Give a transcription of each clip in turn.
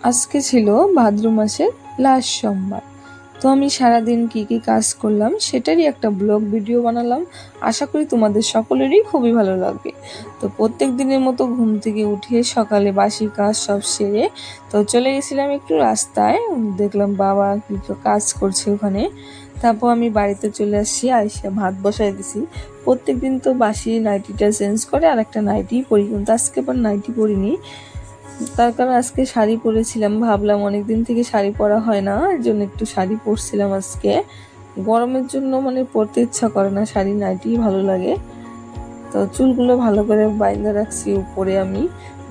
আজকে ছিল ভাদ্র মাসের লাস্ট সোমবার। তো আমি সারাদিন কি কি কাজ করলাম সেটারই একটা ব্লগ ভিডিও বানালাম। আশা করি তোমাদের সকলেরই খুবই ভালো লাগবে। তো প্রত্যেক দিনের মতো ঘুম থেকে উঠে সকালে বাসি কাজ সব সেরে তো চলে গেছিলাম একটু রাস্তায়। দেখলাম বাবা কি কাজ করছে ওখানে। তারপর আমি বাড়িতে চলে আসছি, আইসা ভাত বসাই দিছি। প্রত্যেক দিন তো বাসি নাইটিটা চেঞ্জ করে আর একটা নাইটি পরি, কিন্তু আজকে আবার নাইটি পরিনি। তার কারণ আজকে শাড়ি পরেছিলাম, ভাবলাম অনেকদিন থেকে শাড়ি পরা হয় না, এর জন্য একটু শাড়ি পরছিলাম আজকে। গরমের জন্য পরতে ইচ্ছা করে না শাড়ি, নাইটি ভালো লাগে। তো চুলগুলো ভালো করে বাইন্ধে রাখছি উপরে আমি,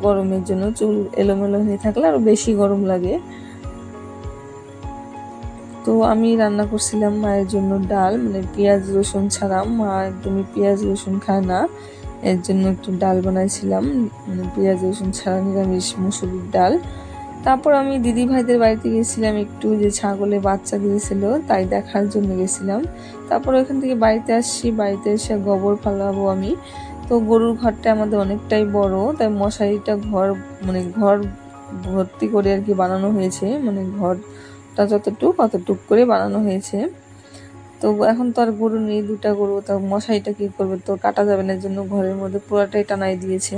গরমের জন্য চুল এলোমেলো হয়ে থাকলে আরো বেশি গরম লাগে। তো আমি রান্না করছিলাম মায়ের জন্য ডাল, পেঁয়াজ রসুন ছাড়া। মা একদমই পেঁয়াজ রসুন খায় না, এর জন্য একটু ডাল বানাইছিলাম, পেঁয়াজ রসুন ছাড়া নিরামিষ মুসুরির ডাল। তারপর আমি দিদি ভাইদের বাড়িতে গেছিলাম একটু, যে ছাগলে বাচ্চা দিয়েছিল তাই দেখার জন্য গেছিলাম। তারপর ওখান থেকে বাড়িতে আসছি, বাড়িতে এসে গোবর ফালাবো আমি। তো গরুর ঘরটা আমাদের অনেকটাই বড়, তাই মশারিটা ঘর ভর্তি করে আর কি বানানো হয়েছে, ঘরটা যতটুক অতটুক করে বানানো হয়েছে। তো এখন তো আর গরু নেই, দুটা গরু, তো মশারিটা কি করবে, তো কাটা যাবে না, জন্য ঘরের মধ্যে পুরাটাই টানাই দিয়েছে।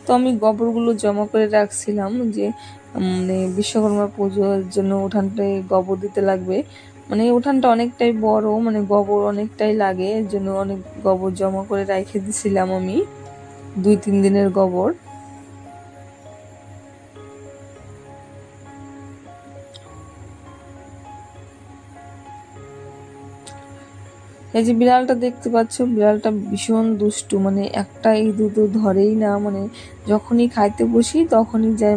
তো আমি গোবরগুলো জমা করে রাখছিলাম, যে বিশ্বকর্মা পুজোর জন্য উঠানটায় গোবর দিতে লাগবে। উঠানটা অনেকটাই বড়, গোবর অনেকটাই লাগে, এর জন্য অনেক গোবর জমা করে রেখে দিছিলাম আমি, 2-3 দিনের গোবর। এই যে বিড়ালটা দেখতে পাচ্ছ, বিড়ালটা ভীষণ দুষ্টু, একটা এই দুটো ধরেই না, যখনই খাইতে বসি তখনই যায়,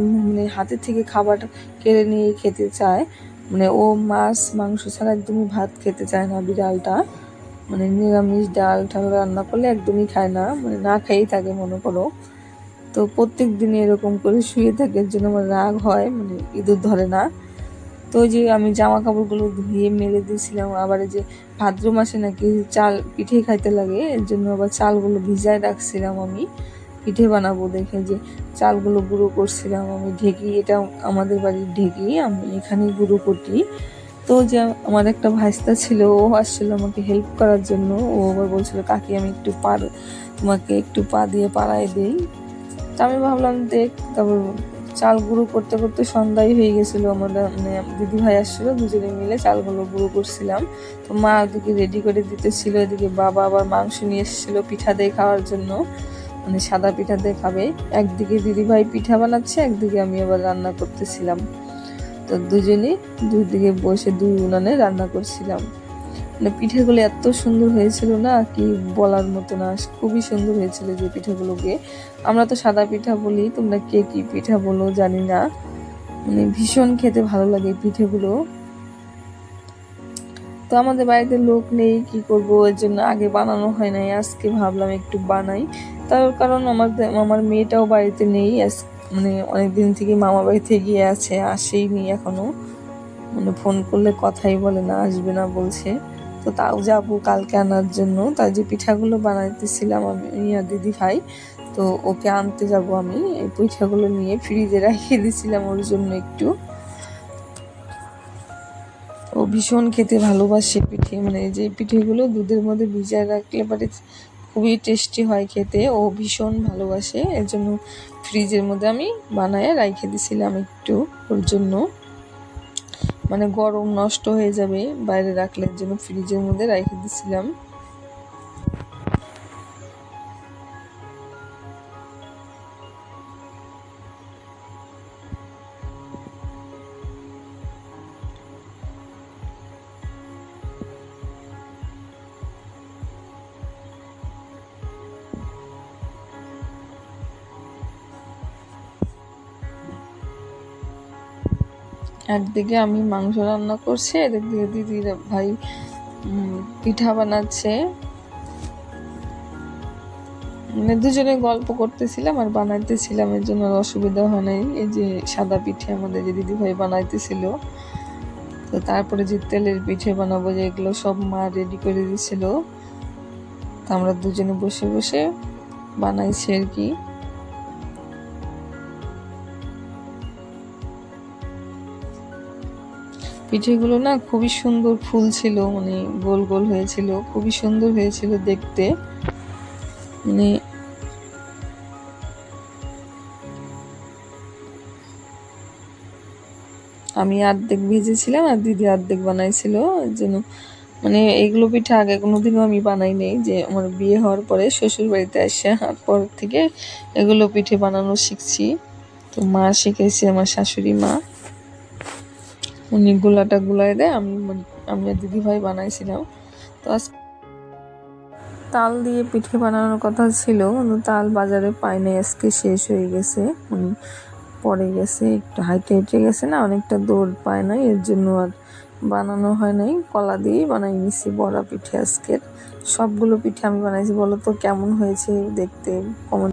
হাতে থেকে খাবার কেড়ে নিয়ে খেতে চায়। ও মাছ মাংস ছাড়া একদমই ভাত খেতে চায় না বিড়ালটা। নিরামিষ ডাল ঠাল রান্না করলে একদমই খায় না, না খেয়েই থাকে মনে করো। তো প্রত্যেক দিনই এরকম করে শুয়ে থাকে, এর জন্য আমার রাগ হয়, ইঁদুর ধরে না। তো যে আমি জামা কাপড়গুলো ধুয়ে মেলে দিয়েছিলাম, আবার যে ভাদ্র মাসে নাকি চাল পিঠে খাইতে লাগে, এর জন্য আবার চালগুলো ভিজায় রাখছিলাম আমি, পিঠে বানাবো দেখে যে চালগুলো গুঁড়ো করছিলাম আমি। ঢেকি, এটা আমাদের বাড়ির ঢেকি, আমি এখানে গুঁড়ো করি। তো যে আমার একটা ভাইস্তা ছিল, ও আসছিল আমাকে হেল্প করার জন্য। ও আবার বলছিল, কাকি আমি একটু তোমাকে একটু পা দিয়ে পাড়ায় দিই। তা আমি ভাবলাম দেখ। তারপর চাল গুঁড়ো করতে করতে সন্ধ্যায় হয়ে গেছিল, আমাদের দিদি ভাই আসছিল, দুজনে মিলে চালগুলো গুঁড়ো করছিলাম। তো মা ওদিকে রেডি করে দিতেছিল, এদিকে বাবা আবার মাংস নিয়ে এসেছিল পিঠা দিয়ে খাওয়ার জন্য, সাদা পিঠা দিয়ে খাবে। একদিকে দিদি ভাই পিঠা বানাচ্ছে, একদিকে আমি আবার রান্না করতেছিলাম। তো দুজনে দুই দিকে বসে দুই উনানে রান্না করছিলাম। পিঠেগুলো এত সুন্দর হয়েছিল না, কি বলার মতো না, খুবই সুন্দর হয়েছিল যে পিঠাগুলোকে। আমরা তো সাদা পিঠা বলি, তোমরা কে কি পিঠা বলো জানি না। ভীষণ খেতে ভালো লাগে পিঠেগুলো। তো আমাদের বাড়িতে লোক নেই, কি করব, এর জন্য আগে বানানো হয় নাই, আজকে ভাবলাম একটু বানাই। তার কারণ আমার মেয়েটাও বাড়িতে নেই, অনেকদিন থেকে মামা বাড়িতে গিয়ে আছে, আসেইনি এখনো। ফোন করলে কথাই বলে না, আসবে না বলছে। তো তাও যাবো কালকে আনার জন্য। তাই যে পিঠাগুলো বানাইতেছিলাম আমি আর দিদি ভাই, তো ওকে আনতে যাব আমি। এই পিঠাগুলো নিয়ে ফ্রিজে রেখে দিয়েছিলাম ওর জন্য একটু। ও ভীষণ খেতে ভালোবাসে পিঠে, যে পিঠেগুলো দুধের মধ্যে ভিজায় রাখলে পরে খুবই টেস্টি হয় খেতে, ও ভীষণ ভালোবাসে, এর জন্য ফ্রিজের মধ্যে আমি বানায় রেখে দিয়েছিলাম একটু ওর জন্য। গরম নষ্ট হয়ে যাবে বাইরে রাখলে, এর জন্য ফ্রিজের মধ্যে রেখে দিয়েছিলাম। একদিকে আমি মাংস রান্না করছি, একদিকে দিদির ভাই পিঠা বানাচ্ছে। দুজনে গল্প করতেছিলাম আর বানাইতেছিলাম, এর জন্য অসুবিধা হয় নাই। এই যে সাদা পিঠে আমাদের যে দিদি ভাই বানাইতেছিল, তো তারপরে যে তেলের পিঠে বানাবো, যে এগুলো সব মা রেডি করে দিয়েছিল, তো আমরা দুজনে বসে বসে বানাইছি আর কি। পিঠেগুলো না খুবই সুন্দর ফুল ছিল, মানে গোল গোল হয়েছিল, খুবই সুন্দর হয়েছিল দেখতে। মানে আমি অর্ধেক ভেজেছিলাম আর দিদি অর্ধেক বানাইছিল, এর জন্য মানে এইগুলো পিঠা আগে কোনোদিনও আমি বানাই নেই। যে আমার বিয়ে হওয়ার পরে শ্বশুর বাড়িতে আসার পর থেকে এগুলো পিঠে বানানো শিখছি। তো মা শিখেছে, আমার শাশুড়ি মা, উনি গোলাটা গুলাই দেয়, আমি আর দিদি ভাই বানাইছিলাম। তো আজ তাল দিয়ে পিঠে বানানোর কথা ছিল, কিন্তু তাল বাজারে পাই নাই, আজকে শেষ হয়ে গেছে, মানে পড়ে গেছে, একটু হাইটে হেঁটে গেছে না, অনেকটা দৌড় পায় নাই, এর জন্য আর বানানো হয় নাই। কলা দিয়েই বানাই নিছি বড়া পিঠে আজকের। সবগুলো পিঠে আমি বানাইছি। বলো তো কেমন হয়েছে দেখতে, কমেন্ট